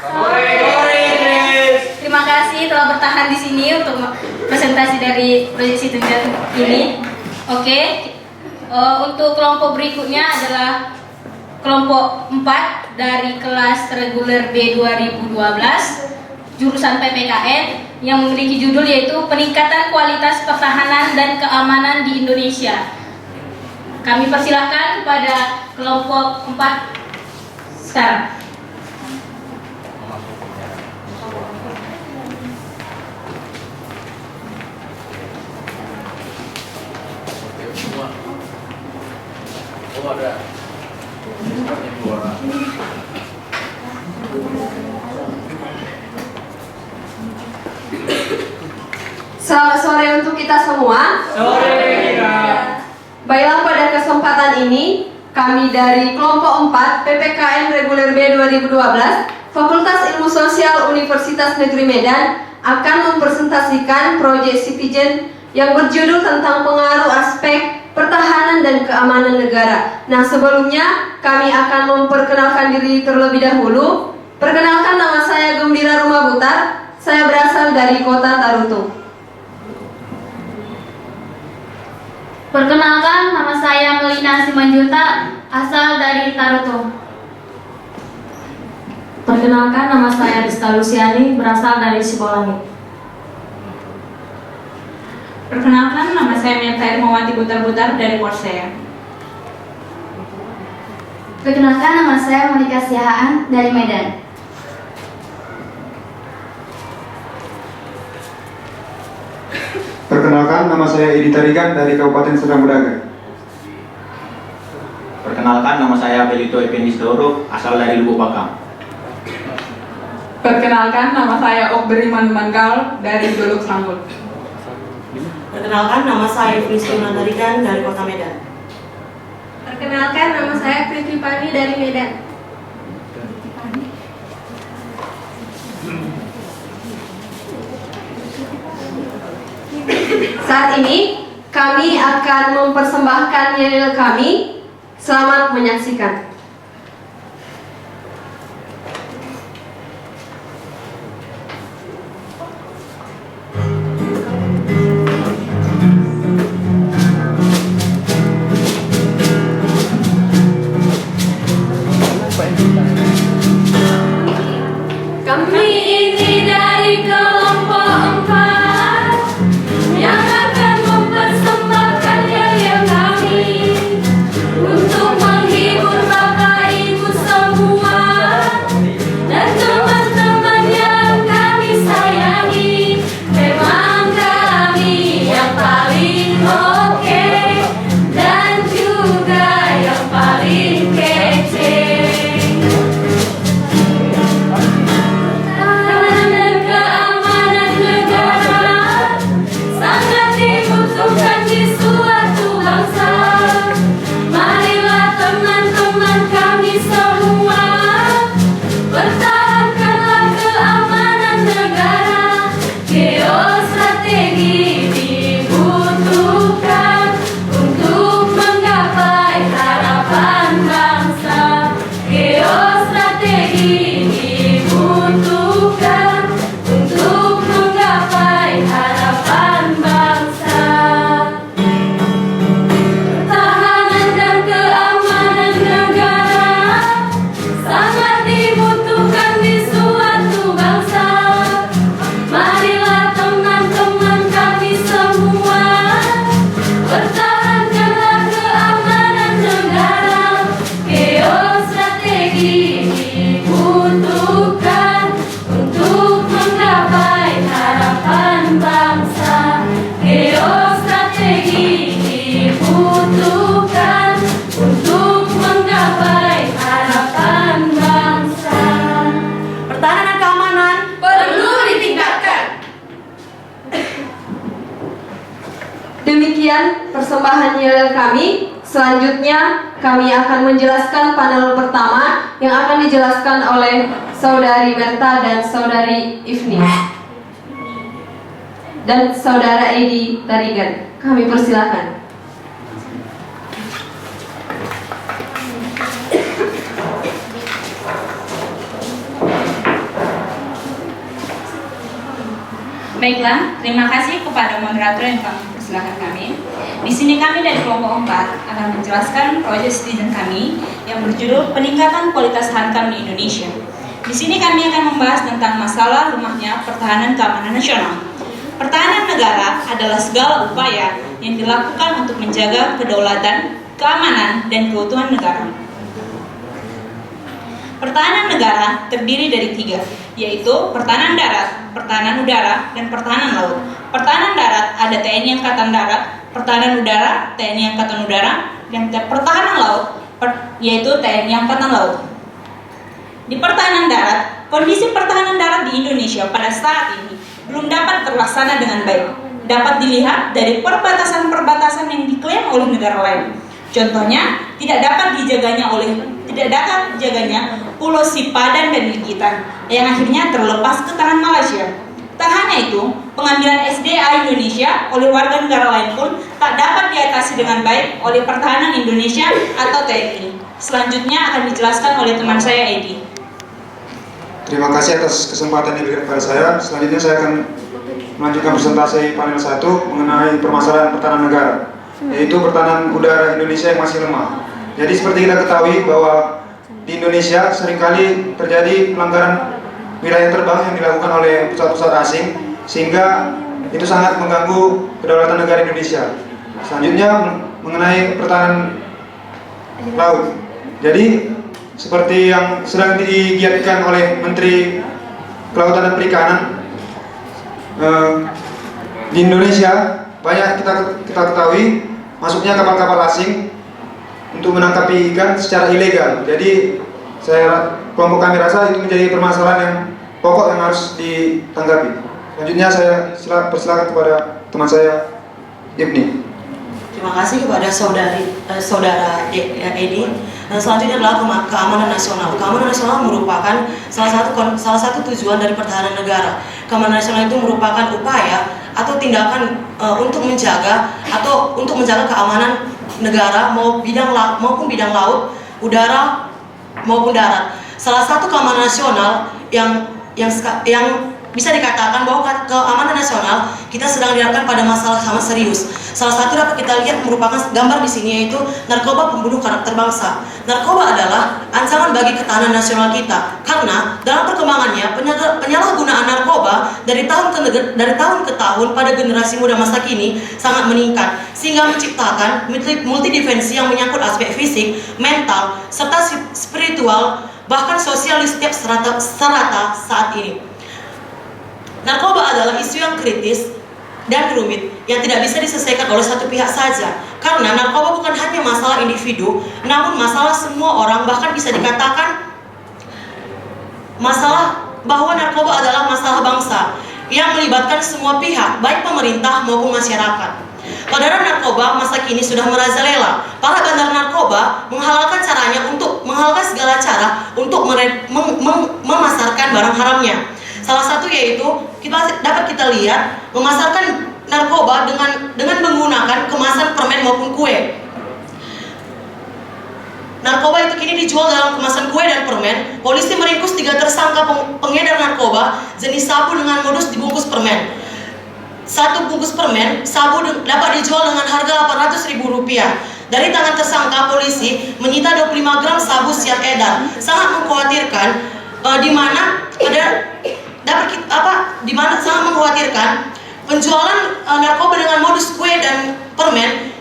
Sore. Terima kasih telah bertahan di sini untuk presentasi dari proyek Citizen ini. Oke. Untuk kelompok berikutnya adalah kelompok 4 dari kelas reguler B 2012 jurusan PPKN yang memiliki judul yaitu Peningkatan Kualitas Pertahanan dan Keamanan di Indonesia. Kami persilahkan kepada kelompok 4 sekarang. Selamat sore untuk kita semua. Sore. Baiklah, pada kesempatan ini kami dari kelompok 4 PPKN reguler B 2012 Fakultas Ilmu Sosial Universitas Negeri Medan akan mempresentasikan proyek Citizen yang berjudul tentang pengaruh aspek pertahanan dan keamanan negara. Nah, sebelumnya kami akan memperkenalkan diri terlebih dahulu. Perkenalkan, nama saya Gembira Rumah Butar. Saya berasal dari kota Tarutung. Perkenalkan, nama saya Melina Simanjunta, asal dari Tarutung. Perkenalkan, nama saya Desta Luciani, berasal dari Sibolangit. Perkenalkan, nama saya Mirta Irmawati Butar-Butar dari Porsea. Perkenalkan, nama saya Monika Siahaan dari Medan. Perkenalkan, nama saya Edi Tarigan dari Kabupaten Serdang Bedagai. Perkenalkan, nama saya Belito Effendi Doro, asal dari Lubuk Pakam. Perkenalkan, nama saya Okberi Manggal dari Dolok Sanggul. Perkenalkan, nama saya Frisky Mandarikan dari Kota Medan. Perkenalkan, nama saya Priti Pani dari Medan. Saat ini kami akan mempersembahkan yel kami. Selamat menyaksikan. Kami ini dari kelompok 4 yang akan mempersembahkan yel kami untuk menghibur Bapak Ibu semua dan teman-teman yang kami sayangi. Memang kami yang paling oke dan juga yang paling kece. Pertahanan dan keamanan negara sangat dibutuhkan di suatu bangsa. Marilah teman-teman kami semua, pertahankanlah keamanan negara. Geostrategi dibutuhkan untuk menggapai harapan bangsa. Geostrategi dibutuhkan untuk menggapai harapan bangsa. Pertahanan dan keamanan negara sangat dibutuhkan di suatu bangsa. Marilah teman-teman kami semua, pertahankanlah keamanan negara. Geostrategi dibutuhkan untuk menggapai harapan bangsa. Geostrategi dibutuhkan untuk menggapai harapan bangsa. Pertahanan dan keamanan Perlu ditingkatkan. Demikian persembahan yel kami. Selanjutnya kami akan menjelaskan panel pertama yang akan dijelaskan oleh Saudari Berta dan Saudari Ifni dan Saudara Edi Tarigan. Kami persilakan. Baiklah, terima kasih kepada moderator yang telah mempersilahkan kami. Di sini kami dari kelompok 4 akan menjelaskan proyek citizen kami yang berjudul Peningkatan Kualitas Hankam di Indonesia. Di sini kami akan membahas tentang masalah lemahnya pertahanan keamanan nasional. Pertahanan negara adalah segala upaya yang dilakukan untuk menjaga kedaulatan, keamanan, dan keutuhan negara. Pertahanan negara terdiri dari 3, yaitu pertahanan darat, pertahanan udara, dan pertahanan laut. Pertahanan darat ada TNI Angkatan Darat, pertahanan udara TNI Angkatan Udara, dan pertahanan laut yaitu TNI Angkatan Laut. Di pertahanan darat, kondisi pertahanan darat di Indonesia pada saat ini belum dapat terlaksana dengan baik. Dapat dilihat dari perbatasan-perbatasan yang diklaim oleh negara lain. Contohnya, tidak dapat dijaganya Pulau Sipadan dan Likitan yang akhirnya terlepas ke tangan Malaysia. Tak hanya itu, pengambilan SDA Indonesia oleh warga negara lain pun tak dapat diatasi dengan baik oleh pertahanan Indonesia atau TNI. Selanjutnya akan dijelaskan oleh teman saya, Edi. Terima kasih atas kesempatan yang diberikan kepada saya. Selanjutnya saya akan melanjutkan presentasi panel 1 mengenai permasalahan pertahanan negara, yaitu pertahanan udara Indonesia yang masih lemah. Jadi seperti kita ketahui bahwa di Indonesia seringkali terjadi pelanggaran wilayah terbang yang dilakukan oleh pesawat-pesawat asing, sehingga itu sangat mengganggu kedaulatan negara Indonesia. Selanjutnya mengenai pertahanan laut. Jadi seperti yang sedang digiatkan oleh Menteri Kelautan dan Perikanan, di Indonesia banyak kita ketahui masuknya kapal-kapal asing untuk menangkap ikan secara ilegal. Jadi kelompok kami rasa itu menjadi permasalahan yang pokok yang harus ditanggapi. Selanjutnya saya persilakan kepada teman saya, Ibni. Terima kasih kepada saudara Edi. Dan selanjutnya adalah keamanan nasional. Keamanan nasional merupakan salah satu tujuan dari pertahanan negara. Keamanan nasional itu merupakan upaya atau tindakan untuk menjaga keamanan negara maupun bidang laut, udara maupun darat. Salah satu keamanan nasional yang bisa dikatakan bahwa keamanan nasional kita sedang dihadapkan pada masalah sangat serius. Salah satu dapat kita lihat merupakan gambar di sini, yaitu narkoba pembunuh karakter bangsa. Narkoba adalah ancaman bagi ketahanan nasional kita karena dalam perkembangannya penyalahgunaan narkoba dari tahun ke tahun pada generasi muda masa kini sangat meningkat, sehingga menciptakan multidimensi yang menyangkut aspek fisik, mental, serta spiritual, bahkan sosial di setiap strata saat ini. Narkoba adalah isu yang kritis dan rumit yang tidak bisa diselesaikan oleh satu pihak saja, karena narkoba bukan hanya masalah individu, namun masalah semua orang. Bahkan bisa dikatakan bahwa narkoba adalah masalah bangsa yang melibatkan semua pihak, baik pemerintah maupun masyarakat. Peredaran narkoba masa kini sudah merajalela. Para bandar narkoba menghalalkan segala cara untuk memasarkan barang haramnya. Salah satu yaitu dapat kita lihat memasarkan narkoba dengan menggunakan kemasan permen maupun kue. Narkoba itu kini dijual dalam kemasan kue dan permen. Polisi meringkus 3 tersangka pengedar narkoba jenis sabu dengan modus dibungkus permen. 1 bungkus permen sabu dapat dijual dengan harga Rp800.000. Dari tangan tersangka, polisi menyita 25 gram sabu siap edar. Sangat mengkhawatirkan, di mana sangat mengkhawatirkan penjualan narkoba dengan modus kue dan permen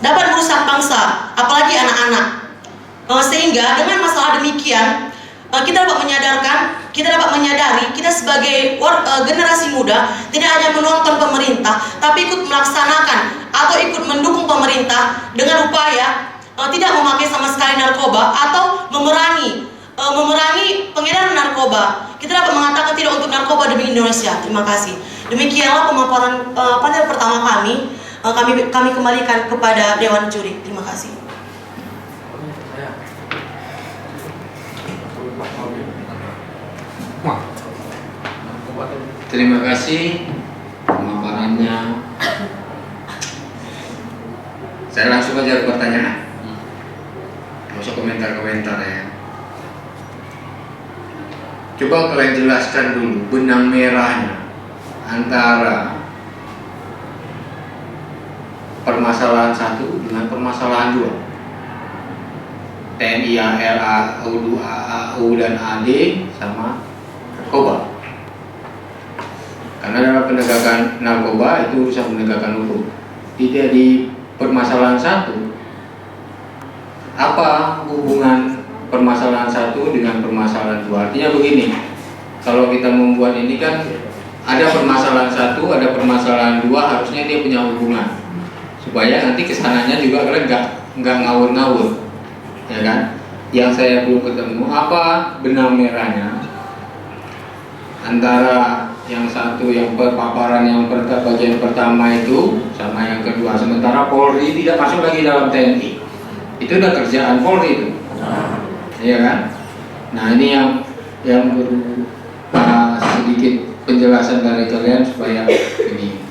dapat merusak bangsa, apalagi anak-anak. Sehingga dengan masalah demikian, kita dapat menyadari kita sebagai generasi muda tidak hanya menonton pemerintah, tapi ikut melaksanakan atau ikut mendukung pemerintah dengan upaya tidak memakai sama sekali narkoba atau memerangi pengedaran narkoba. Kita dapat mengatakan tidak untuk narkoba demi Indonesia. Terima kasih. Demikianlah pemaparan panel pertama kami. Kami kembalikan kepada Dewan Juri. Terima kasih. Terima kasih pemaparannya. Saya langsung aja ke pertanyaan. Nggak usah komentar-komentar ya. Coba kalian jelaskan dulu benang merahnya antara permasalahan satu dengan permasalahan dua. TNI AL, AU dan AD sama narkoba. Karena dalam penegakan narkoba itu urusan penegakan hukum. Tidak di permasalahan satu. Apa hubungan permasalahan satu dengan permasalahan dua? Artinya begini, kalau kita membuat ini kan ada permasalahan satu, ada permasalahan dua, harusnya dia punya hubungan supaya nanti kesananya juga kalian nggak ngawur-ngawur, ya kan? Yang saya belum ketemu apa benang merahnya antara yang satu, yang paparan yang bagian pertama itu sama yang kedua, sementara Polri tidak masuk lagi dalam TNI. Itu udah kerjaan Polri itu, ya kan? Nah ini yang perlu sedikit penjelasan dari kalian supaya ini.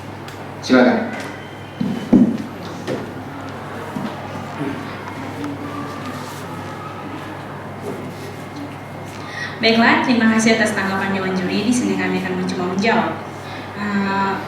Silakan. Baiklah, terima kasih atas tanggapan Dewan Juri. Di sini kami akan mencoba menjawab.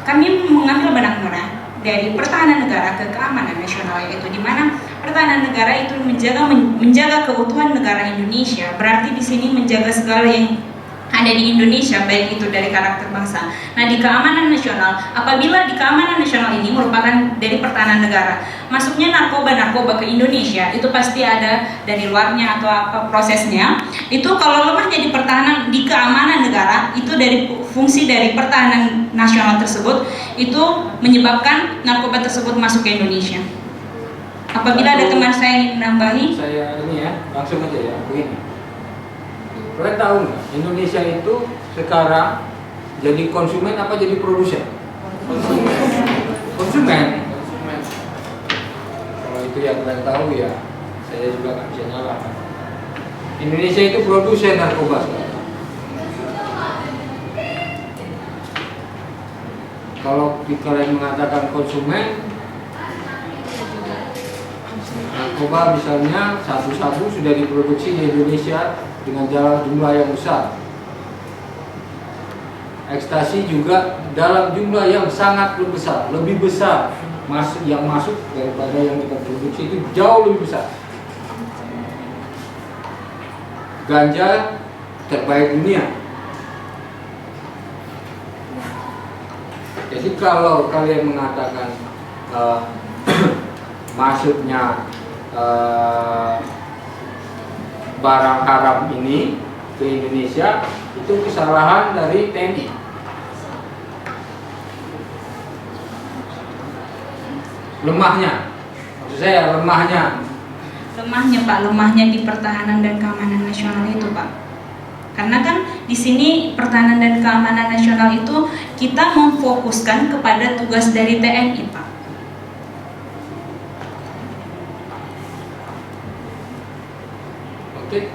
Kami mengambil benang merah dari pertahanan negara ke keamanan nasional, yaitu di mana pertahanan negara itu menjaga keutuhan negara Indonesia. Berarti di sini menjaga segala yang ada di Indonesia, baik itu dari karakter bangsa. Nah, di keamanan nasional, apabila di keamanan nasional ini merupakan dari pertahanan negara, masuknya narkoba ke Indonesia itu pasti ada dari luarnya atau apa prosesnya. Itu kalau lemahnya di pertahanan, di keamanan negara, itu dari fungsi dari pertahanan nasional tersebut itu menyebabkan narkoba tersebut masuk ke Indonesia. Apabila ada teman saya yang menambahi, saya ini ya, langsung aja ya, begini. Kalian tahu nggak, Indonesia itu sekarang jadi konsumen apa jadi produsen? Konsumen. Kalau itu yang kalian tahu ya, saya juga nggak bisa nyalakan. Indonesia itu produsen narkoba sekarang. Kalau kalian mengatakan konsumen narkoba, misalnya sabu-sabu sudah diproduksi di Indonesia dengan jumlah yang besar. Ekstasi juga dalam jumlah yang sangat lebih besar yang masuk daripada yang kita produksi, itu jauh lebih besar. Ganja terbaik dunia. Jadi kalau kalian mengatakan masuknya barang haram ini ke Indonesia, itu kesalahan dari TNI. Lemahnya, maksud saya lemahnya Pak, lemahnya di pertahanan dan keamanan nasional itu, Pak. Karena kan di sini pertahanan dan keamanan nasional itu kita memfokuskan kepada tugas dari TNI, Pak. Oke.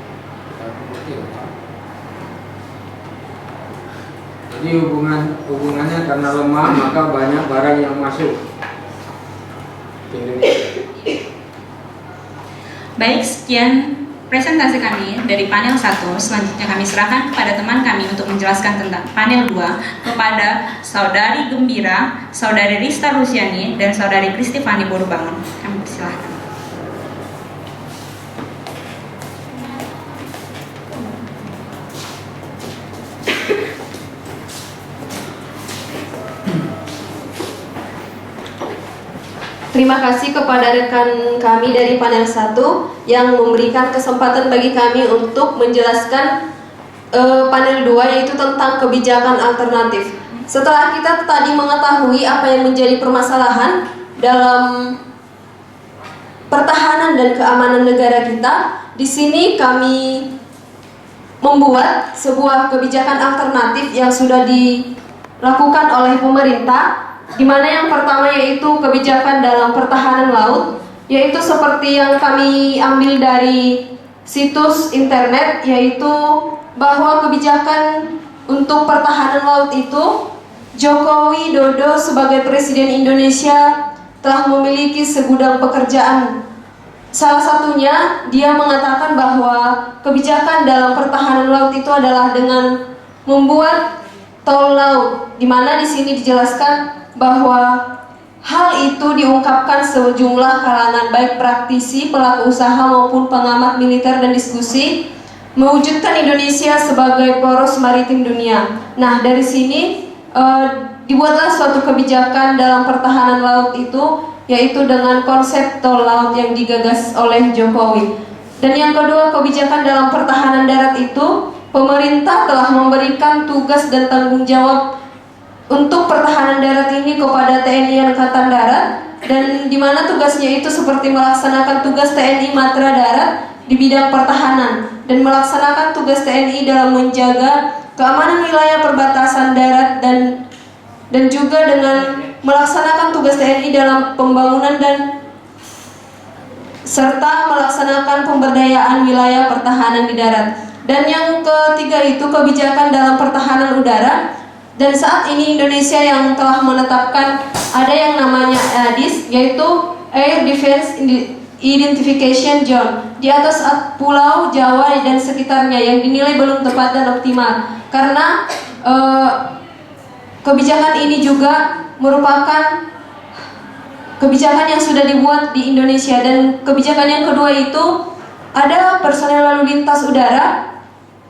Jadi hubungannya karena lemah maka banyak barang yang masuk ke Indonesia. Baik, sekian presentasi kami dari panel 1. Selanjutnya kami serahkan kepada teman kami untuk menjelaskan tentang panel 2 kepada Saudari Gembira, Saudari Rista Luciani, dan Saudari Kristifani Borubangun. Kami persilahkan. Terima kasih kepada rekan kami dari panel 1 yang memberikan kesempatan bagi kami untuk menjelaskan panel 2, yaitu tentang kebijakan alternatif. Setelah kita tadi mengetahui apa yang menjadi permasalahan dalam pertahanan dan keamanan negara kita, di sini kami membuat sebuah kebijakan alternatif yang sudah dilakukan oleh pemerintah, di mana yang pertama yaitu kebijakan dalam pertahanan laut, yaitu seperti yang kami ambil dari situs internet, yaitu bahwa kebijakan untuk pertahanan laut itu Joko Widodo sebagai Presiden Indonesia telah memiliki segudang pekerjaan salah satunya dia mengatakan bahwa kebijakan dalam pertahanan laut itu adalah dengan membuat tol laut, di mana di sini dijelaskan bahwa hal itu diungkapkan sejumlah kalangan baik praktisi, pelaku usaha maupun pengamat militer dan diskusi mewujudkan Indonesia sebagai poros maritim dunia. Nah, dari sini dibuatlah suatu kebijakan dalam pertahanan laut itu, yaitu dengan konsep tol laut yang digagas oleh Jokowi. Dan yang kedua, kebijakan dalam pertahanan darat itu, pemerintah telah memberikan tugas dan tanggung jawab untuk pertahanan darat ini kepada TNI Angkatan Darat, dan di mana tugasnya itu seperti melaksanakan tugas TNI Matra Darat di bidang pertahanan dan melaksanakan tugas TNI dalam menjaga keamanan wilayah perbatasan darat dan juga dengan melaksanakan tugas TNI dalam pembangunan dan serta melaksanakan pemberdayaan wilayah pertahanan di darat. Dan yang ketiga itu kebijakan dalam pertahanan udara. Dan saat ini Indonesia yang telah menetapkan ada yang namanya ADIS, yaitu Air Defense Identification Zone di atas Pulau Jawa dan sekitarnya, yang dinilai belum tepat dan optimal karena kebijakan ini juga merupakan kebijakan yang sudah dibuat di Indonesia. Dan kebijakan yang kedua itu ada personel lalu lintas udara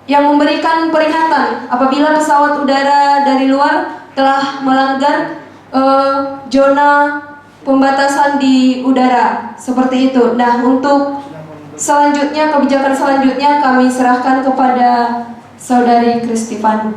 yang memberikan peringatan apabila pesawat udara dari luar telah melanggar zona pembatasan di udara, seperti itu. Nah, untuk selanjutnya, kebijakan selanjutnya kami serahkan kepada Saudari Kristifani.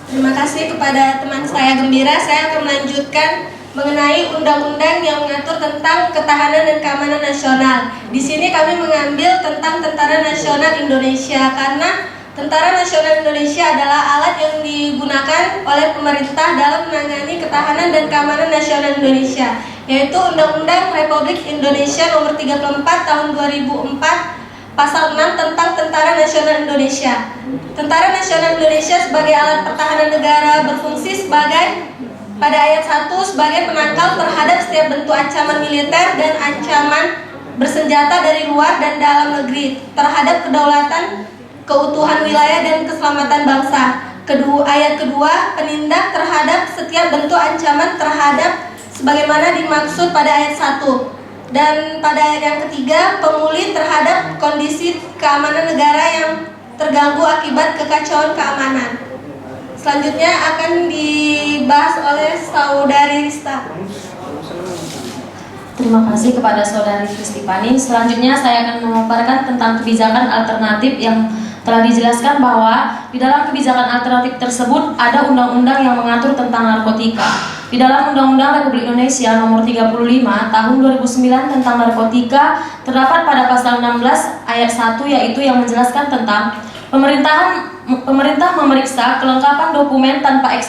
Terima kasih kepada teman saya Gembira. Saya akan melanjutkan mengenai undang-undang yang mengatur tentang ketahanan dan keamanan nasional. Di sini kami mengambil tentang Tentara Nasional Indonesia, karena Tentara Nasional Indonesia adalah alat yang digunakan oleh pemerintah dalam menangani ketahanan dan keamanan nasional Indonesia, yaitu Undang-Undang Republik Indonesia Nomor 34 Tahun 2004 Pasal 6 tentang Tentara Nasional Indonesia. Tentara Nasional Indonesia sebagai alat pertahanan negara berfungsi sebagai, pada ayat 1, sebagai penangkal terhadap setiap bentuk ancaman militer dan ancaman bersenjata dari luar dan dalam negeri terhadap kedaulatan, keutuhan wilayah dan keselamatan bangsa. Ayat kedua, penindak terhadap setiap bentuk ancaman terhadap sebagaimana dimaksud pada ayat 1. Dan pada ayat yang ketiga, pemulih terhadap kondisi keamanan negara yang terganggu akibat kekacauan keamanan. Selanjutnya akan dibahas oleh Saudari Rista. Terima kasih kepada Saudari Kristifani. Selanjutnya saya akan memaparkan tentang kebijakan alternatif yang telah dijelaskan bahwa di dalam kebijakan alternatif tersebut ada undang-undang yang mengatur tentang narkotika. Di dalam Undang-Undang Republik Indonesia Nomor 35 Tahun 2009 tentang narkotika terdapat pada pasal 16 ayat 1, yaitu yang menjelaskan tentang pemerintah memeriksa kelengkapan dokumen tanpa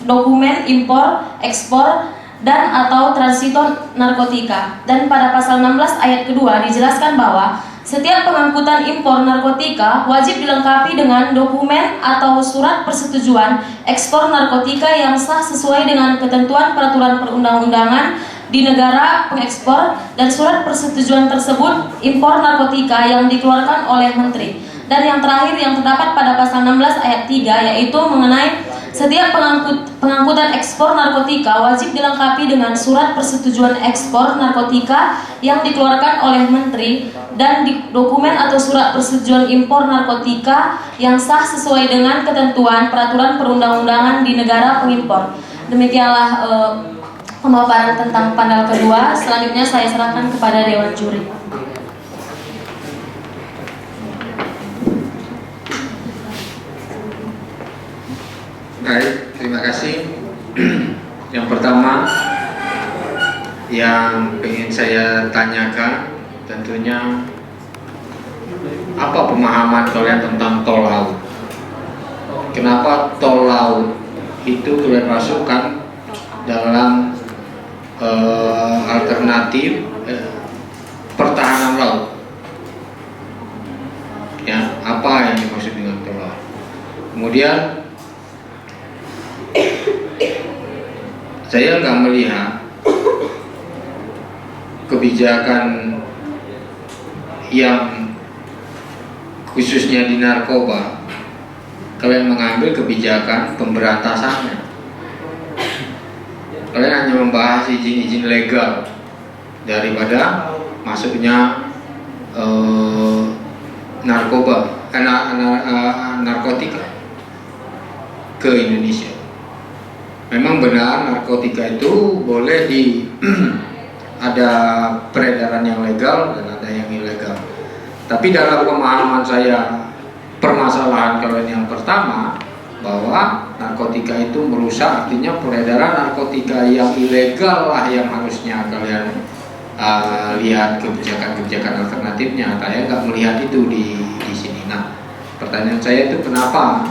dokumen impor, ekspor, dan atau transito narkotika. Dan pada pasal 16 ayat kedua dijelaskan bahwa setiap pengangkutan impor narkotika wajib dilengkapi dengan dokumen atau surat persetujuan ekspor narkotika yang sah sesuai dengan ketentuan peraturan perundang-undangan di negara pengekspor, dan surat persetujuan tersebut impor narkotika yang dikeluarkan oleh Menteri. Dan yang terakhir yang terdapat pada pasal 16 ayat 3, yaitu mengenai setiap pengangkutan ekspor narkotika wajib dilengkapi dengan surat persetujuan ekspor narkotika yang dikeluarkan oleh Menteri, dan dokumen atau surat persetujuan impor narkotika yang sah sesuai dengan ketentuan peraturan perundang-undangan di negara pengimpor. Demikianlah pemaparan tentang panel kedua. Selanjutnya saya serahkan kepada Dewan Juri. Baik, terima kasih. Yang pertama yang ingin saya tanyakan tentunya, apa pemahaman kalian tentang tol laut? Kenapa tol laut itu kalian masukkan dalam alternatif pertahanan laut? Ya, apa yang dimaksud dengan tol laut? Kemudian saya nggak melihat kebijakan yang khususnya di narkoba, kalian mengambil kebijakan pemberantasannya. Kalian hanya membahas izin-izin legal daripada masuknya narkotika ke Indonesia. Memang benar narkotika itu boleh ada peredaran yang legal dan ada yang ilegal. Tapi dalam pemahaman saya, permasalahan kalian yang pertama, bahwa narkotika itu merusak, artinya peredaran narkotika yang ilegal lah yang harusnya kalian lihat kebijakan-kebijakan alternatifnya. Saya nggak melihat itu di sini. Nah, pertanyaan saya itu kenapa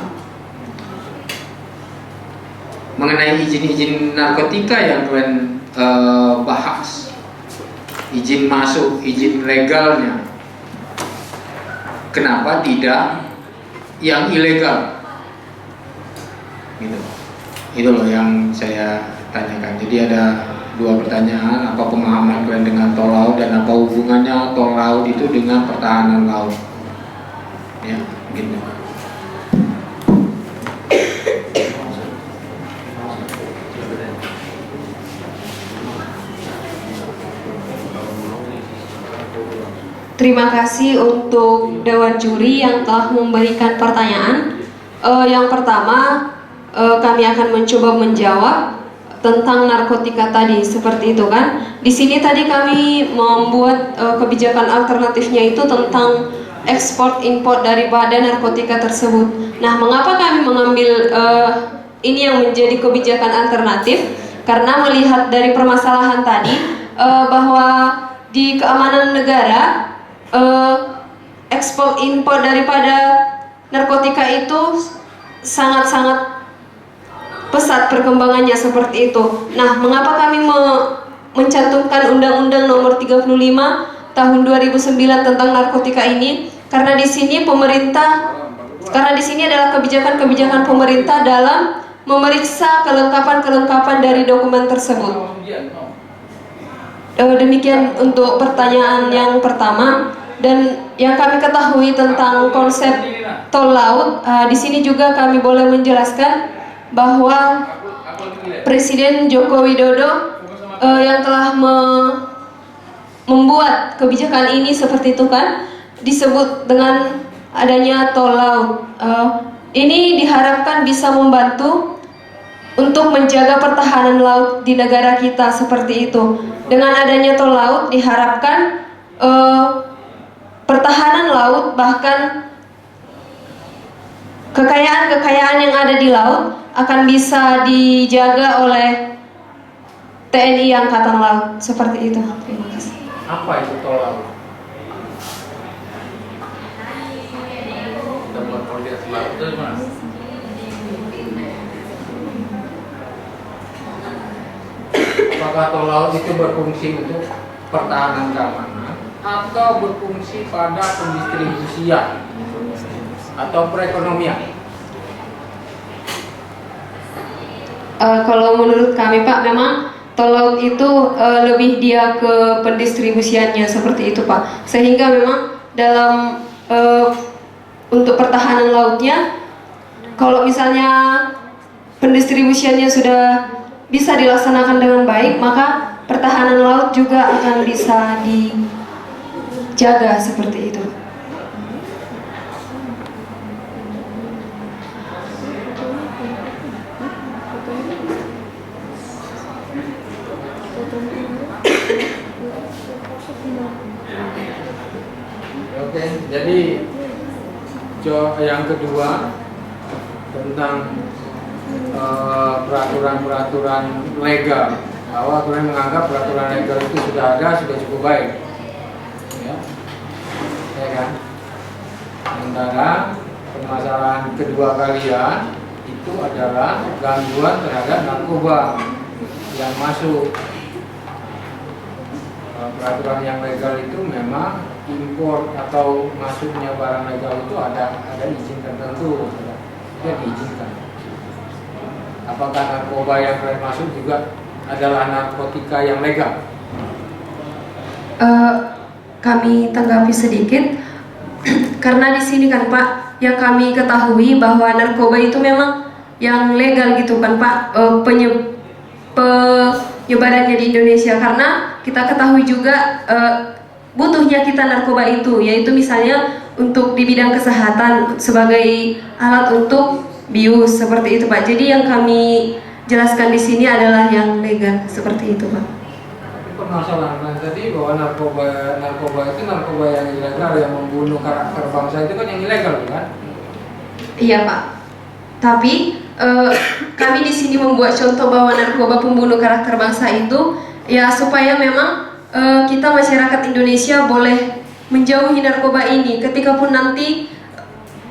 mengenai izin-izin narkotika yang kalian bahas, izin masuk, izin legalnya, kenapa tidak yang ilegal? Gitu. Itu loh yang saya tanyakan. Jadi ada dua pertanyaan, apa pemahaman kalian dengan tol laut dan apa hubungannya tol laut itu dengan pertahanan laut? Ya, gitu. Terima kasih untuk Dewan Juri yang telah memberikan pertanyaan. Yang pertama, kami akan mencoba menjawab tentang narkotika tadi, seperti itu kan. Di sini tadi kami membuat kebijakan alternatifnya itu tentang ekspor impor daripada narkotika tersebut. Nah, mengapa kami mengambil ini yang menjadi kebijakan alternatif? Karena melihat dari permasalahan tadi bahwa di keamanan negara ekspor impor daripada narkotika itu sangat-sangat pesat perkembangannya seperti itu. Nah, mengapa kami mencantumkan Undang-Undang Nomor 35 Tahun 2009 tentang narkotika ini? Karena di sini adalah kebijakan-kebijakan pemerintah dalam memeriksa kelengkapan-kelengkapan dari dokumen tersebut. Demikian untuk pertanyaan yang pertama. Dan yang kami ketahui tentang konsep tol laut, di sini juga kami boleh menjelaskan bahwa Presiden Joko Widodo yang telah membuat kebijakan ini seperti itu kan, disebut dengan adanya tol laut. Ini diharapkan bisa membantu untuk menjaga pertahanan laut di negara kita seperti itu. Dengan adanya tol laut diharapkan pertahanan laut, bahkan kekayaan-kekayaan yang ada di laut akan bisa dijaga oleh TNI Angkatan Laut, seperti itu. Terima kasih. Apa itu tol laut? Apakah tol laut itu berfungsi untuk pertahanan keamanan atau berfungsi pada pendistribusian atau perekonomian? Kalau menurut kami Pak, memang tol laut itu lebih dia ke pendistribusiannya seperti itu Pak. Sehingga memang dalam untuk pertahanan lautnya, kalau misalnya pendistribusiannya sudah bisa dilaksanakan dengan baik, maka pertahanan laut juga akan bisa dijaga seperti itu. Oke, jadi yang kedua tentang peraturan-peraturan legal, bahwa kalian menganggap peraturan legal itu sudah ada, sudah cukup baik, ya kan? Sementara permasalahan kedua kalian itu adalah gangguan terhadap narkoba yang masuk. Peraturan yang legal itu memang impor atau masuknya barang legal itu ada izin tertentu, tidak diizinkan. Apakah narkoba yang kalian masuk juga adalah narkotika yang legal? Kami tanggapi sedikit karena di sini kan Pak, yang kami ketahui bahwa narkoba itu memang yang legal gitu kan Pak, penyebarannya di Indonesia, karena kita ketahui juga butuhnya kita narkoba itu, yaitu misalnya untuk di bidang kesehatan sebagai alat untuk bius seperti itu Pak. Jadi yang kami jelaskan di sini adalah yang legal seperti itu Pak. Permasalahan tadi bahwa narkoba itu narkoba yang ilegal yang membunuh karakter bangsa itu kan yang ilegal kan? Iya Pak. Tapi kami di sini membuat contoh bahwa narkoba pembunuh karakter bangsa itu ya supaya memang kita masyarakat Indonesia boleh menjauhi narkoba ini. Ketika pun nanti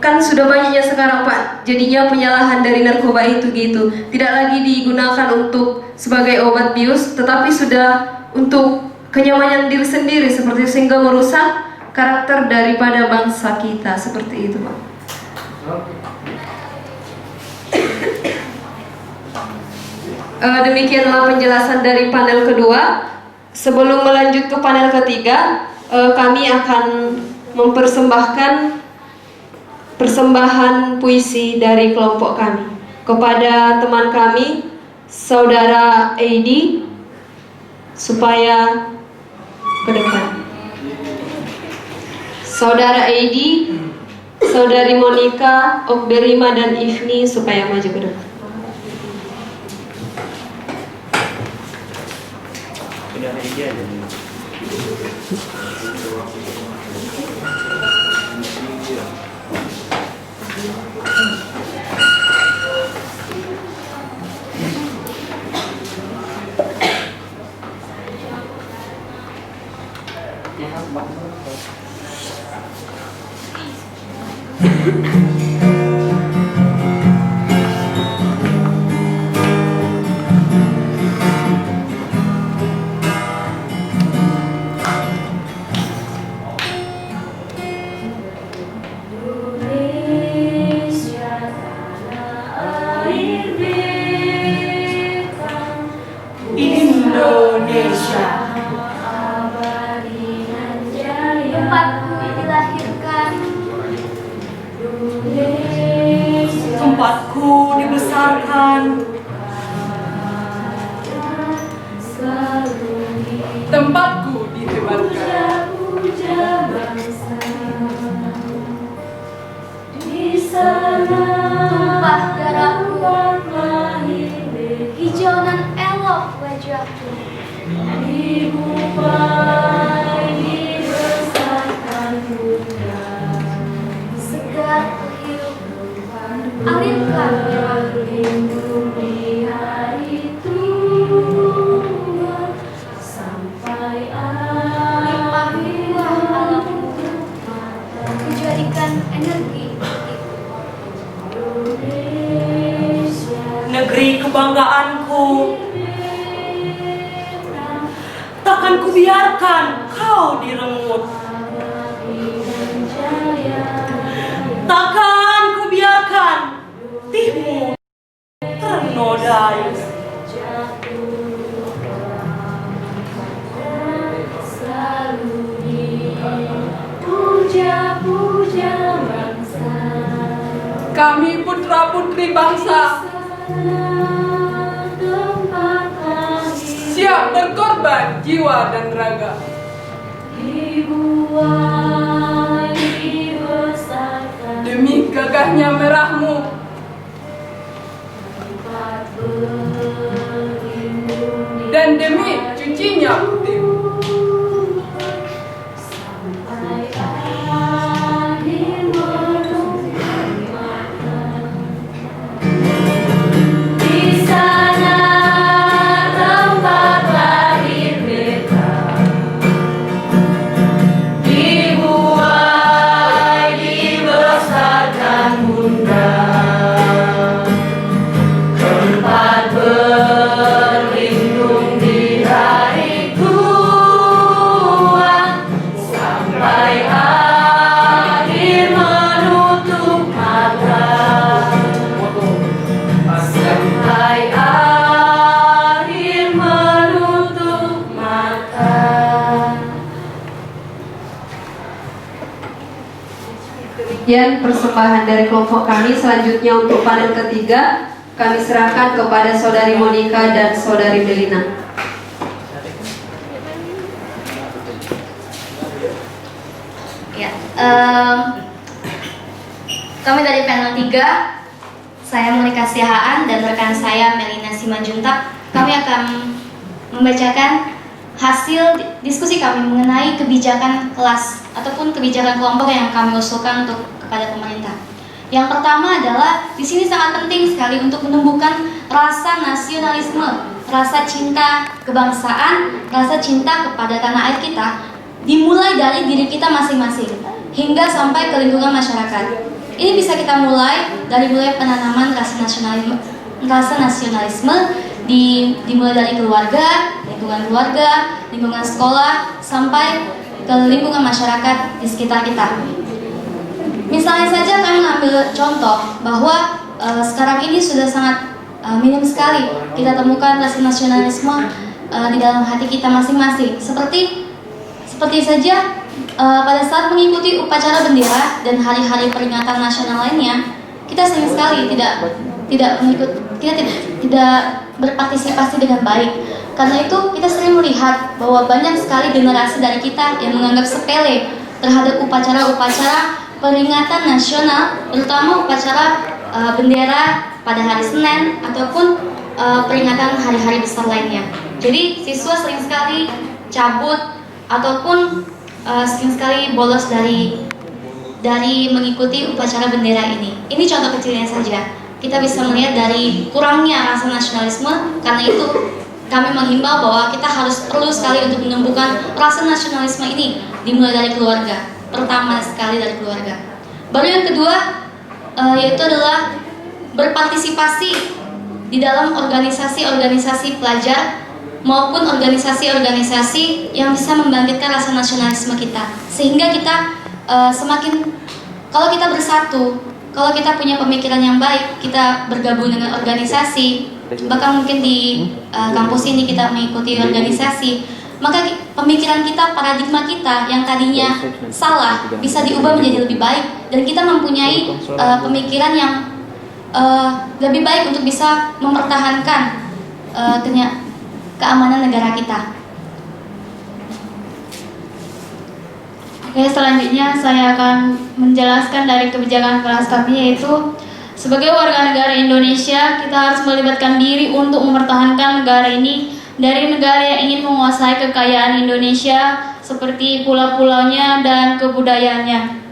kan sudah banyaknya sekarang Pak, jadinya penyalahan dari narkoba itu gitu. Tidak lagi digunakan untuk sebagai obat bius, tetapi sudah untuk kenyamanan diri sendiri seperti itu, sehingga merusak karakter daripada bangsa kita seperti itu Pak. Demikianlah penjelasan dari panel kedua. Sebelum melanjut ke panel ketiga, kami akan mempersembahkan persembahan puisi dari kelompok kami kepada teman kami, Saudara Edi, supaya ke depan. Saudara Edi, Saudari Monica, Okberima dan Ifni supaya maju ke depan. Sudah aja. Tempatku dilahirkan, Tempatku dibesarkan, tempatku dihebatkan. Tumpah darahku, hijau dan elok wajahku. Segar kehidupan, alirkan lindungi hari tua sampai limpah buah alamku, kujadikan energi negeri kebanggaanku. Takkan kubiarkan kau direnggut. Takkan kubiarkan timu ternodai. puja-puja bangsa. Kami putra-putri bangsa siap berkorban jiwa dan raga. Demi gagahnya merahmu, dan demi cucinya putihmu. Berlindung di Demikian persembahan dari kelompok kami. Selanjutnya untuk panel ketiga kami serahkan kepada Saudari Monica dan Saudari Belina. Ya, kami dari panel 3, saya Monica Siahaan dan rekan saya Melina Simanjuntak. Kami akan membacakan hasil diskusi kami mengenai kebijakan kelas ataupun kebijakan kelompok yang kami usulkan untuk kepada pemerintah. Yang pertama adalah di sini sangat penting sekali untuk menumbuhkan rasa nasionalisme, rasa cinta kebangsaan, rasa cinta kepada tanah air kita, dimulai dari diri kita masing-masing hingga sampai ke lingkungan masyarakat. Ini bisa kita mulai penanaman rasa nasionalisme dimulai dari keluarga, lingkungan sekolah sampai ke lingkungan masyarakat di sekitar kita. Misalnya saja kami ambil contoh bahwa sekarang ini sudah sangat minim sekali kita temukan rasa nasionalisme di dalam hati kita masing-masing. Seperti saja pada saat mengikuti upacara bendera dan hari-hari peringatan nasional lainnya, kita sering sekali tidak berpartisipasi dengan baik. Karena itu kita sering melihat bahwa banyak sekali generasi dari kita yang menganggap sepele terhadap upacara-upacara peringatan nasional, terutama upacara bendera pada hari Senin ataupun peringatan hari-hari besar lainnya. Jadi siswa sering sekali cabut ataupun sering sekali bolos dari mengikuti upacara bendera ini. Ini contoh kecilnya saja. Kita bisa melihat dari kurangnya rasa nasionalisme. Karena itu kami menghimbau bahwa kita perlu sekali untuk menumbuhkan rasa nasionalisme ini dimulai dari keluarga. Pertama sekali dari keluarga. Baru yang kedua yaitu adalah berpartisipasi di dalam organisasi-organisasi pelajar maupun organisasi-organisasi yang bisa membangkitkan rasa nasionalisme kita, sehingga kita kalau kita bersatu, kalau kita punya pemikiran yang baik, kita bergabung dengan organisasi, bahkan mungkin di kampus ini kita mengikuti organisasi, maka pemikiran kita, paradigma kita yang tadinya salah bisa diubah menjadi lebih baik, dan kita mempunyai pemikiran yang lebih baik untuk bisa mempertahankan keamanan negara kita. Oke, selanjutnya saya akan menjelaskan dari kebijakan kelas kami, yaitu sebagai warga negara Indonesia kita harus melibatkan diri untuk mempertahankan negara ini dari negara yang ingin menguasai kekayaan Indonesia seperti pulau-pulaunya dan kebudayaannya.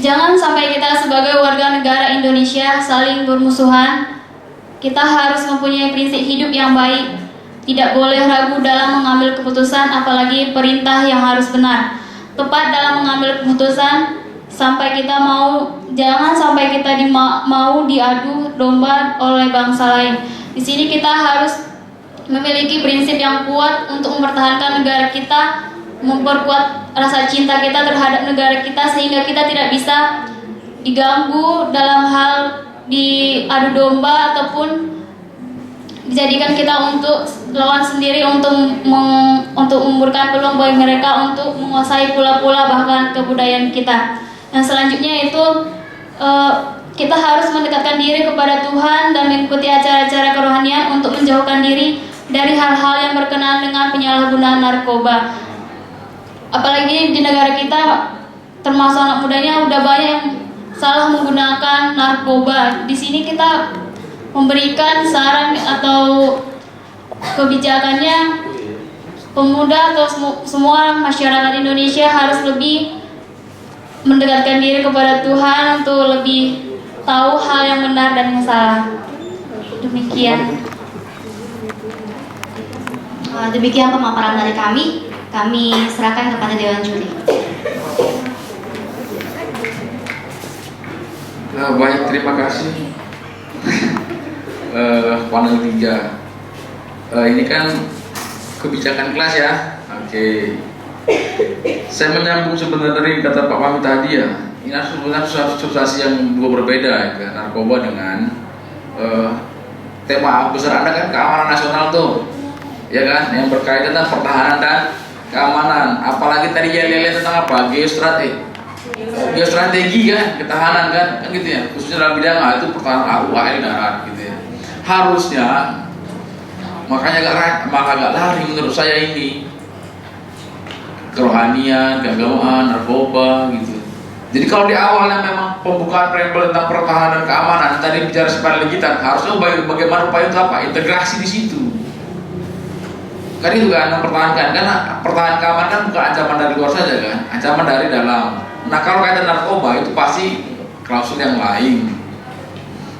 Jangan sampai kita sebagai warga negara Indonesia saling bermusuhan. Kita harus mempunyai prinsip hidup yang baik. Tidak boleh ragu dalam mengambil keputusan, apalagi perintah yang harus benar. Tepat dalam mengambil keputusan, jangan sampai kita mau diadu domba oleh bangsa lain. Di sini kita harus memiliki prinsip yang kuat untuk mempertahankan negara kita, memperkuat rasa cinta kita terhadap negara kita, sehingga kita tidak bisa diganggu dalam hal diadu domba ataupun dijadikan kita untuk lawan sendiri, untuk memberikan peluang bagi mereka untuk menguasai pulau-pulau bahkan kebudayaan kita. Dan selanjutnya itu kita harus mendekatkan diri kepada Tuhan dan mengikuti acara-acara kerohanian untuk menjauhkan diri dari hal-hal yang berkenaan dengan penyalahgunaan narkoba. Apalagi di negara kita, termasuk anak mudanya udah banyak yang salah menggunakan narkoba. Di sini kita memberikan saran atau kebijakannya, pemuda atau semua masyarakat Indonesia harus lebih mendekatkan diri kepada Tuhan untuk lebih tahu hal yang benar dan yang salah. Demikian pemaparan dari kami. Kami serahkan kepada Dewan Juri. Baik, terima kasih. Panel 3. Ini kan kebijakan kelas ya. Oke. Saya menyambung sebenarnya dari kata Pak Fahmi tadi ya. Ini sebenarnya substansi yang dua berbeda ya. Narkoba dengan tema besar Anda kan keamanan nasional tuh. Ya kan, yang berkaitan dengan pertahanan dan keamanan. Apalagi tadi yel-yel tentang apa? Geostrat. geostrategi kan, ketahanan kan gitu ya, khususnya dalam bidang itu pertahanan AUAL darat gitu ya. Harusnya makanya agak lari menurut saya ini kerohanian, keagamaan, narkoba gitu. Jadi kalau di awalnya memang pembukaan preambel tentang pertahanan keamanan tadi bicara sifat legitan, harusnya bagaimana upaya itu apa? Integrasi di situ. Kan itu kan mempertahankan, karena pertahanan keamanan kan bukan ancaman dari luar saja kan, ancaman dari dalam. Nah kalau kaitan narkoba itu pasti klausul yang lain.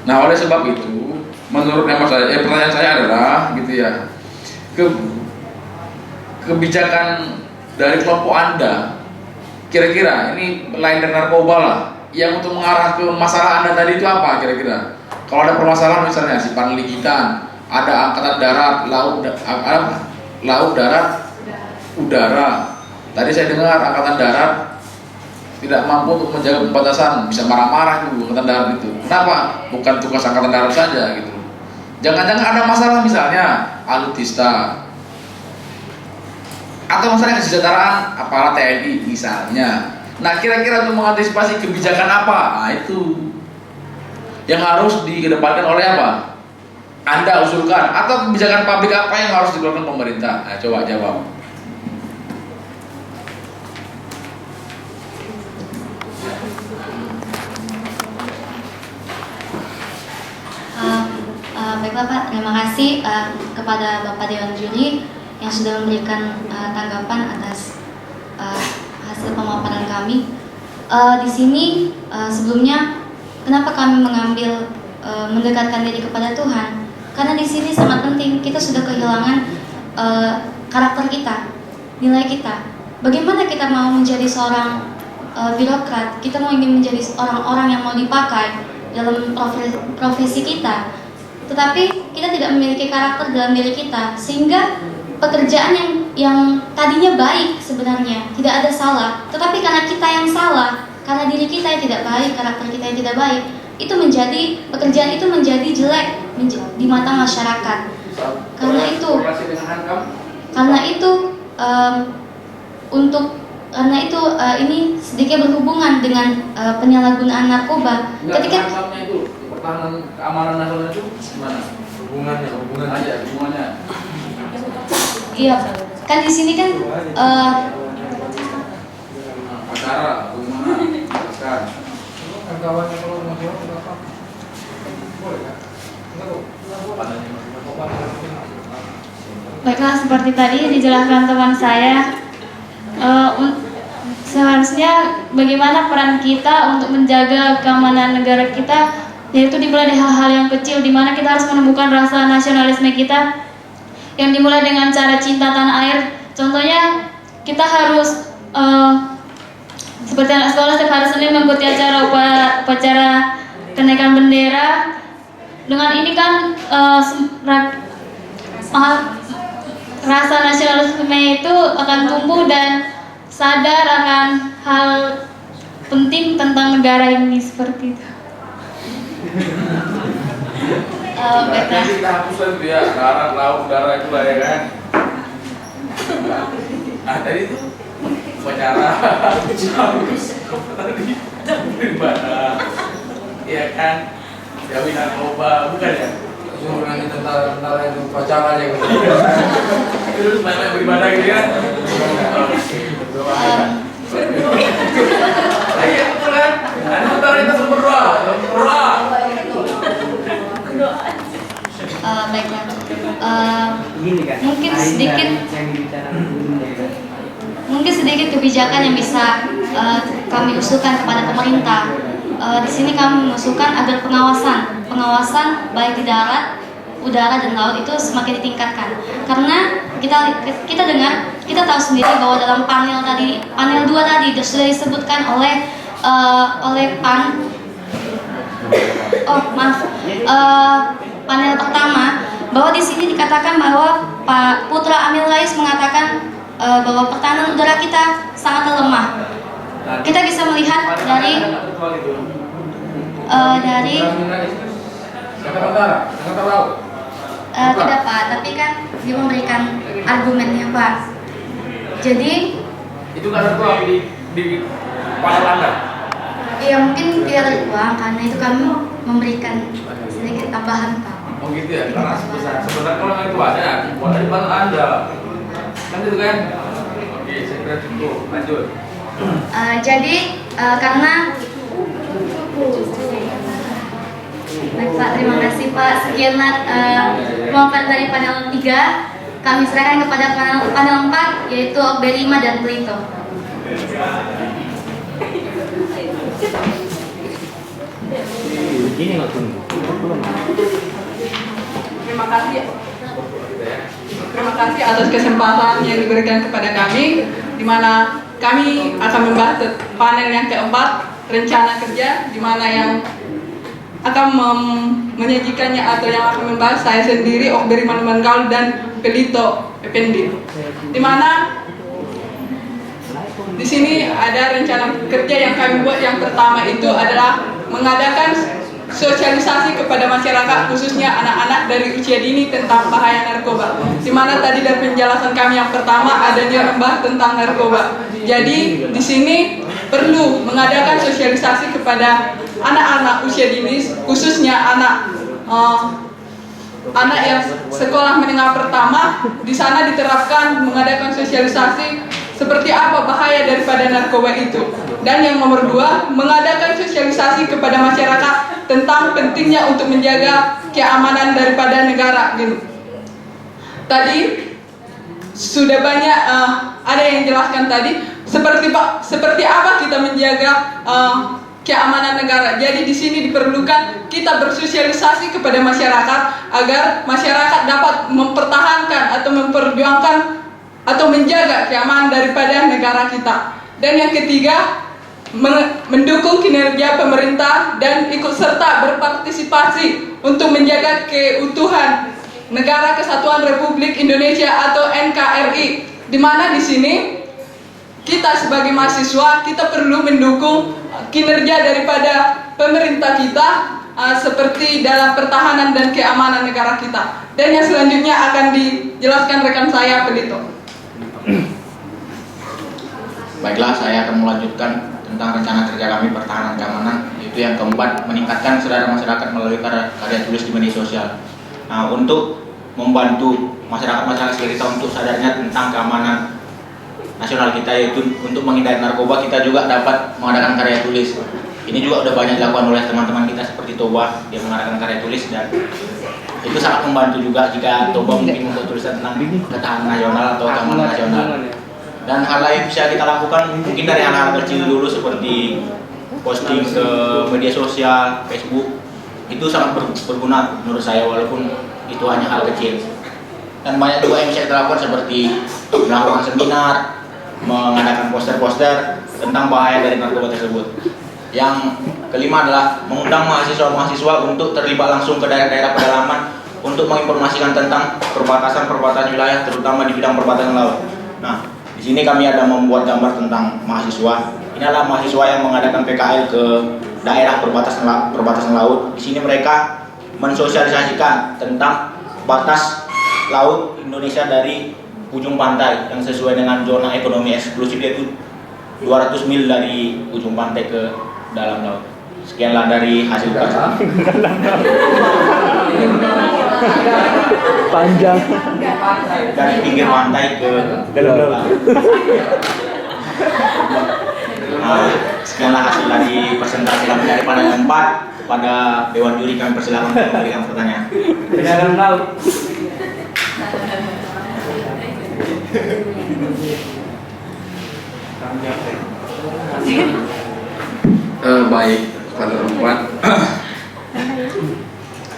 Nah oleh sebab itu, menurut pertanyaan saya adalah gitu ya, kebijakan dari kelompok Anda kira-kira ini lain dari narkoba lah, yang untuk mengarah ke masalah Anda tadi itu apa kira-kira? Kalau ada permasalahan misalnya sifat legitan, ada angkatan darat, laut, darat, udara. Tadi saya dengar angkatan darat tidak mampu untuk menjaga perbatasan, bisa marah-marah itu angkatan darat itu. Kenapa? Bukan tugas angkatan darat saja gitu. Jangan-jangan ada masalah misalnya alutista atau masalah kesejahteraan aparat TNI misalnya. Nah kira-kira untuk mengantisipasi kebijakan apa? Nah itu yang harus dikedepankan oleh apa? Anda usulkan, atau kebijakan publik apa yang harus dikeluarkan pemerintah? Nah coba jawab. Baiklah Pak, terima kasih kepada Bapak Dewan Juri yang sudah memberikan tanggapan atas hasil pemaparan kami. Di sini sebelumnya kenapa kami mengambil mendekatkan diri kepada Tuhan? Karena di sini sangat penting, kita sudah kehilangan karakter kita, nilai kita. Bagaimana kita mau menjadi seorang birokrat? Kita mau ingin menjadi orang-orang yang mau dipakai dalam profesi kita, tetapi kita tidak memiliki karakter dalam diri kita, sehingga pekerjaan yang tadinya baik sebenarnya tidak ada salah, tetapi karena kita yang salah, karena diri kita yang tidak baik, karakter kita yang tidak baik, itu menjadi pekerjaan itu menjadi jelek di mata masyarakat. Karena itu ini sedikit berhubungan dengan penyalahgunaan narkoba. Ketika pertahanan keamanan nasional itu gimana? Hubungannya. Iya, kan di sini kan acara bagaimana? Kawannya kalau mau jawab apa? Boleh kan? Baiklah, seperti tadi dijelaskan teman saya, seharusnya bagaimana peran kita untuk menjaga keamanan negara kita, yaitu dimulai dari hal-hal yang kecil, di mana kita harus menemukan rasa nasionalisme kita yang dimulai dengan cara cinta tanah air. Contohnya kita harus seperti anak sekolah setiap hari Senin mengikuti upacara kenaikan bendera. Dengan ini kan rasa nasionalisme itu akan tumbuh dan sadar akan hal penting tentang negara ini, seperti itu. Baiklah. Kita hapuskan itu ya, darat, laut, udara itu lah ya kan. Nah tadi itu upacara tadi beribadah, iya kan, jauhi narkoba, bukan ya? Suruh nanti tentara itu upacara aja gitu. Terus banyak beribadah gitu kan? Iya betul kan? Ada tentara itu suruh berdoa. Baiklah, mungkin sedikit kebijakan yang bisa kami usulkan kepada pemerintah. Di sini kami mengusulkan agar pengawasan baik di darat, udara dan laut itu semakin ditingkatkan. Karena kita dengar, kita tahu sendiri bahwa dalam panel 2 tadi sudah disebutkan oleh panel pertama, bahwa di sini dikatakan bahwa Pak Putra Amil Rais mengatakan bahwa pertahanan udara kita sangat lemah. Kita bisa melihat dari tidak Pak, tapi kan dia memberikan argumennya Pak. Jadi itu kan di panel Anda. Ya mungkin tidak ada uang, karena itu kami memberikan sedikit tambahan Pak. Oh gitu ya, karena sebenarnya kalau itu ada, buat dari bantu Anda. Kan itu kan? Oke, saya kira cukup. Lanjut. Jadi karena baik Pak, terima kasih Pak. Sekianlah pemaparan dari panel 3. Kami serahkan kepada panel 4, yaitu OKB 5 dan Pelito. Terima kasih. Terima kasih atas kesempatan yang diberikan kepada kami, di mana kami akan membahas panel yang keempat, rencana kerja, di mana yang akan menyajikannya atau yang akan membahas saya sendiri, Okberi Manuman Gaul dan Pelito Effendi. Di mana di sini ada rencana kerja yang kami buat. Yang pertama itu adalah mengadakan sosialisasi kepada masyarakat, khususnya anak-anak dari usia dini tentang bahaya narkoba. Di mana tadi dari penjelasan kami yang pertama adanya membahas tentang narkoba. Jadi di sini perlu mengadakan sosialisasi kepada anak-anak usia dini, khususnya anak yang sekolah menengah pertama. Di sana diterapkan mengadakan sosialisasi seperti apa bahaya daripada narkoba itu. Dan yang nomor 2, mengadakan sosialisasi kepada masyarakat tentang pentingnya untuk menjaga keamanan daripada negara. Tadi sudah banyak ada yang jelaskan tadi seperti apa kita menjaga keamanan negara. Jadi di sini diperlukan kita bersosialisasi kepada masyarakat agar masyarakat dapat mempertahankan atau memperjuangkan atau menjaga keamanan daripada negara kita. Dan yang ketiga, mendukung kinerja pemerintah dan ikut serta berpartisipasi untuk menjaga keutuhan Negara Kesatuan Republik Indonesia atau NKRI. Di mana di sini kita sebagai mahasiswa kita perlu mendukung kinerja daripada pemerintah kita seperti dalam pertahanan dan keamanan negara kita. Dan yang selanjutnya akan dijelaskan rekan saya, Pelito. Baiklah, saya akan melanjutkan tentang rencana kerja kami pertahanan keamanan, yaitu yang keempat, meningkatkan kesadaran masyarakat melalui karya tulis di media sosial. Nah, untuk membantu masyarakat sekitar untuk sadarnya tentang keamanan nasional kita, yaitu untuk menghindari narkoba, kita juga dapat mengadakan karya tulis. Ini juga sudah banyak dilakukan oleh teman-teman kita seperti Toba, dia mengadakan karya tulis, dan itu sangat membantu juga jika Toba mungkin membuat tulisan tentang ketahanan nasional atau keamanan nasional. Dan hal lain bisa kita lakukan mungkin dari hal-hal kecil dulu, seperti posting ke media sosial, Facebook. Itu sangat berguna menurut saya, walaupun itu hanya hal kecil. Dan banyak juga yang bisa kita lakukan, seperti melakukan seminar, mengadakan poster-poster tentang bahaya dari narkoba tersebut. Yang kelima adalah mengundang mahasiswa-mahasiswa untuk terlibat langsung ke daerah-daerah pedalaman untuk menginformasikan tentang perbatasan-perbatasan wilayah, terutama di bidang perbatasan laut. Nah, di sini kami ada membuat gambar tentang mahasiswa. Ini adalah mahasiswa yang mengadakan PKL ke daerah perbatasan laut. Di sini mereka mensosialisasikan tentang batas laut Indonesia dari ujung pantai yang sesuai dengan zona ekonomi eksklusif, yaitu 200 mil dari ujung pantai ke dalam laut. Sekianlah dari hasil kajian. Panjang. Dari pinggir pantai ke dalam laut. Nah, sekianlah hasil dari presentasi kami dari panel 4. Pada Dewan Juri kami persilakan untuk memberikan pertanyaan. Dalam laut. Baik, panel 4.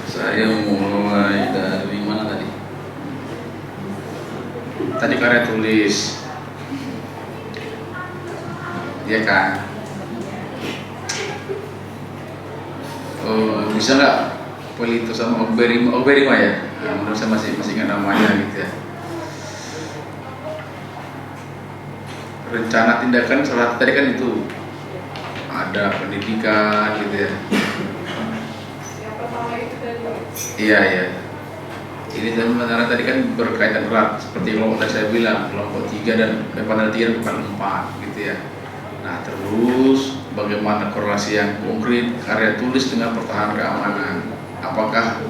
Saya mulai dari mana tadi? Tadi karya tulis, ya kan? Bisa nggak Pelito sama Okberi mah ya? Nah, menurut saya masih ingat namanya gitu ya. Rencana tindakan salah tadi kan itu ada pendidikan gitu ya. Iya. Ini sebenarnya tadi kan berkaitan erat seperti kelompok tadi saya bilang, kelompok 3 dan panel 3 dan panel 4 gitu ya. Nah terus bagaimana korelasi yang konkret karya tulis dengan pertahanan keamanan? Apakah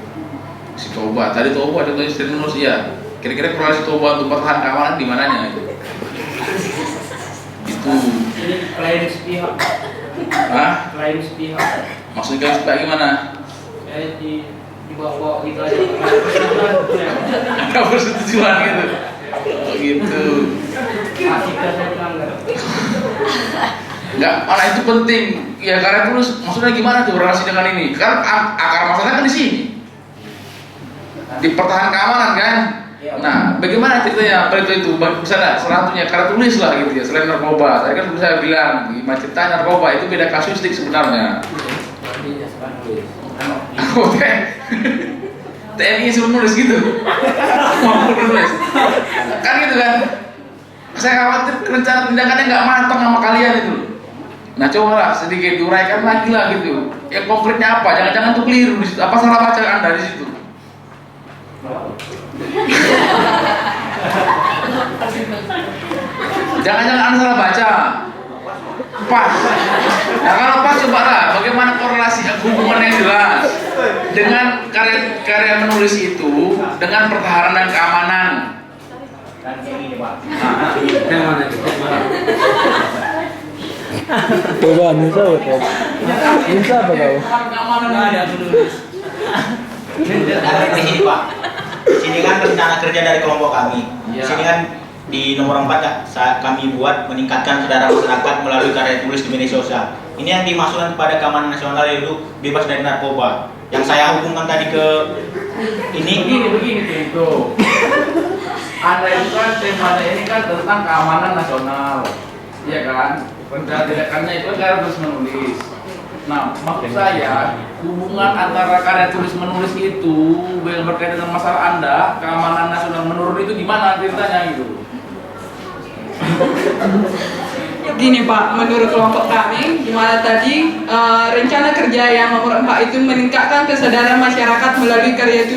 si Toba tadi Toba ada tulis stimulus ya? Kira-kira korelasi Toba untuk pertahanan keamanan di mananya itu? Itu Klaim sepihak. ah? Klaim sepihak. Maksudnya supaya gimana? Dibawa gitu aja. Ada persetujuan gitu. Oh gitu. Enggak, malah itu penting. Ya karya tulis maksudnya gimana tuh relasi dengan ini? Kan akar masalahnya kan di sini. Di pertahanan keamanan kan? Nah, bagaimana ceritanya? Apa itu? Misalnya salah satunya karya tulis lah gitu ya, selain narkoba. Tadi kan saya bilang, gimana cerita narkoba itu beda kasustik sebenarnya. Oke. TNI suruh nulis gitu. Mau nulis. Kan gitu kan? Saya khawatir rencana tindakannya nggak matang sama kalian itu. Nah cobalah sedikit diuraikan lagi lah gitu. Ya konkretnya apa? Jangan-jangan tuh keliru di situ. Apa salah baca Anda di situ? Jangan-jangan Anda salah baca. Pas. Nah kalau pas cobalah bagaimana korelasi hubungan yang jelas dengan karya menulis itu dengan pertahanan dan keamanan. Coba Nusa betul. Nusa apa kau? Di sini Pak. Di sini kan rencana kerja dari kelompok kami. Di sini kan di nomor 4 ya, kami buat meningkatkan kesadaran masyarakat melalui karya tulis di media sosial. Ini yang dimaksudkan kepada keamanan nasional yaitu bebas dari narkoba. Yang saya hubungkan tadi ke ini begini tuh. Anda itu kan temanya ini kan tentang keamanan nasional, iya kan? Rencana tindakannya itu kan harus menulis. Nah, maksud saya hubungan antara karya tulis menulis itu yang berkaitan dengan masalah Anda, keamanan nasional menurun itu gimana ceritanya gitu? Gini Pak, menurut kelompok kami, dimana tadi rencana kerja yang nomor 4 itu meningkatkan kesadaran masyarakat melalui karya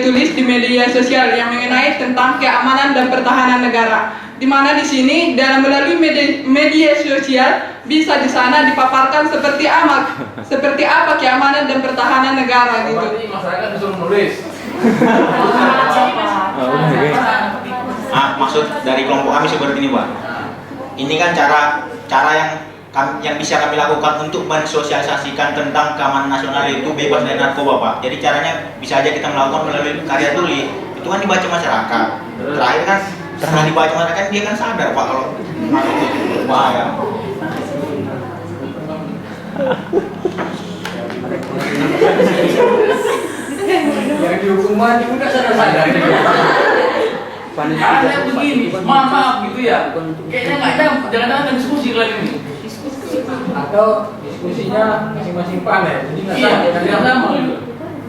tulis di media sosial yang mengenai tentang keamanan dan pertahanan negara. Di mana di sini dalam melalui media sosial bisa di sana dipaparkan seperti apa keamanan dan pertahanan negara gitu. Berarti masyarakat disuruh nulis. Maksud dari kelompok kami seperti ini Pak. Ini kan cara yang bisa kami lakukan untuk mensosialisasikan tentang keamanan nasional itu bebas dari narkoba Pak. Jadi caranya bisa aja kita melakukan melalui karya tulis. Itu kan dibaca masyarakat. Terakhir kan setelah dibaca masyarakat dia kan sadar Pak kalau itu bahaya. Yang dihukuman juga sadar-sadar. Ada begini, maaf gitu ya. Kayaknya nggak ada, jangan-jangan diskusi lagi nih. Atau diskusinya masing-masing panel, jadi nggak Iya, sama. tidak sama gitu.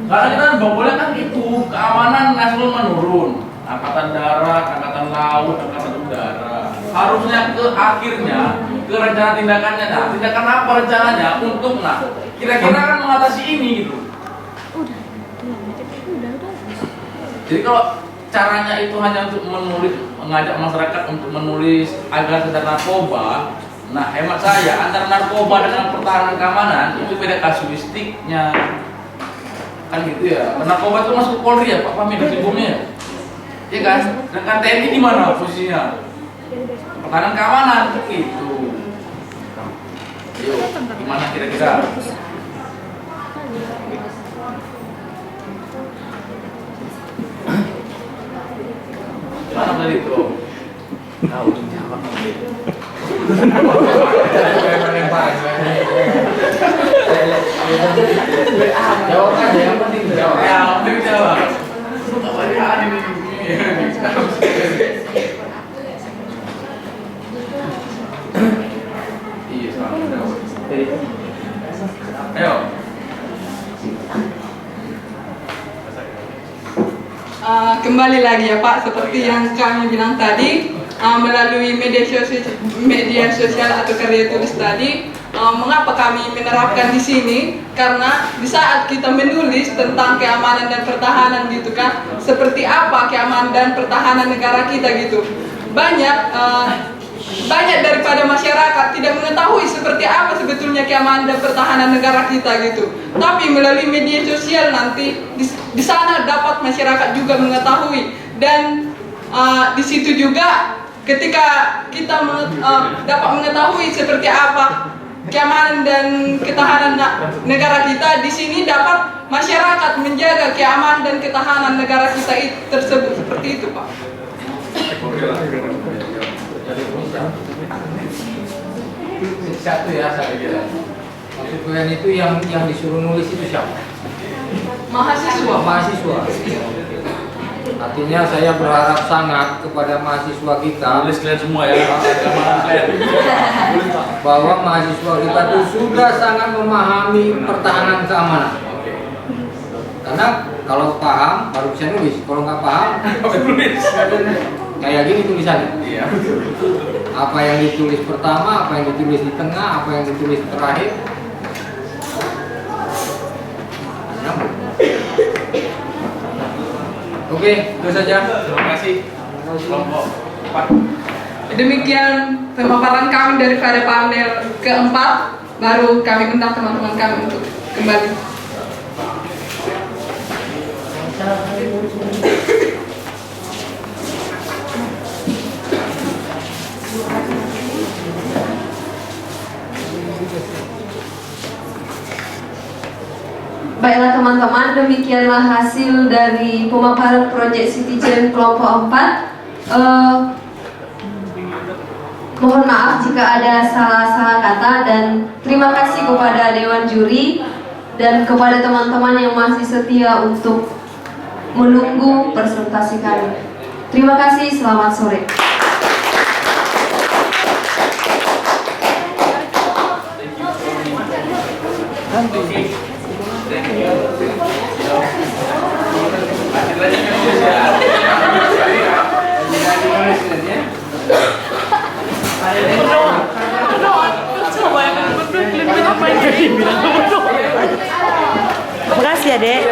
Karena kita boleh kan itu keamanan nasional menurun, angkatan darat, angkatan laut, angkatan udara. Harusnya ke akhirnya ke rencana tindakannya. Nah, tindakan apa rencananya untuk kira-kira kan mengatasi ini gitu. Jadi kalau caranya itu hanya untuk menulis, mengajak masyarakat untuk menulis agar sadar narkoba. Nah, hemat saya antara narkoba dengan pertahanan keamanan itu beda kasuistiknya. Kan gitu ya. Narkoba itu masuk ke Polri ya, Pak Pamit di hukumnya. Iya kan? Sedangkan TNI di mana posisinya? Pertahanan keamanan gitu. Yuk, gimana kira-kira? Mana tadi tuh? Tahu jawab. Jawab aja yang penting jawab. Ya, penting jawab. Apa dia ada di sini? Iya, selamat jawab. Ayo. Kembali lagi ya Pak, seperti yang kami bilang tadi, melalui media sosial atau karya tulis tadi, mengapa kami menerapkan di sini? Karena di saat kita menulis tentang keamanan dan pertahanan gitu kan, seperti apa keamanan dan pertahanan negara kita gitu. Banyak banyak daripada masyarakat tidak mengetahui seperti apa sebetulnya keamanan dan pertahanan negara kita gitu. Tapi melalui media sosial nanti di sana dapat masyarakat juga mengetahui, dan di situ juga ketika kita dapat mengetahui seperti apa keamanan dan ketahanan negara kita, di sini dapat masyarakat menjaga keamanan dan ketahanan negara kita tersebut, seperti itu, Pak. Satu ya saya kira. Maksud kalian itu yang disuruh nulis itu siapa? Mahasiswa. Mahasiswa. Artinya saya berharap sangat kepada mahasiswa kita. Nulis kalian semua ya. Bahwa mahasiswa kita itu sudah sangat memahami pertahanan keamanan. Karena kalau paham baru bisa nulis. Kalau nggak paham, kayak gini tulisannya. Iya. Apa yang ditulis pertama, apa yang ditulis di tengah, apa yang ditulis terakhir. Nyambung. Oke, itu saja. Terima kasih. Kelompok 4. Demikian pemaparan kami daripada panel keempat. Baru kami undang teman-teman kami untuk kembali. Baiklah teman-teman, demikianlah hasil dari pemaparan Project Citizen kelompok 4. Mohon maaf jika ada salah-salah kata, dan terima kasih kepada Dewan Juri dan kepada teman-teman yang masih setia untuk menunggu presentasi kami. Terima kasih, selamat sore. Makasih ya, Dek.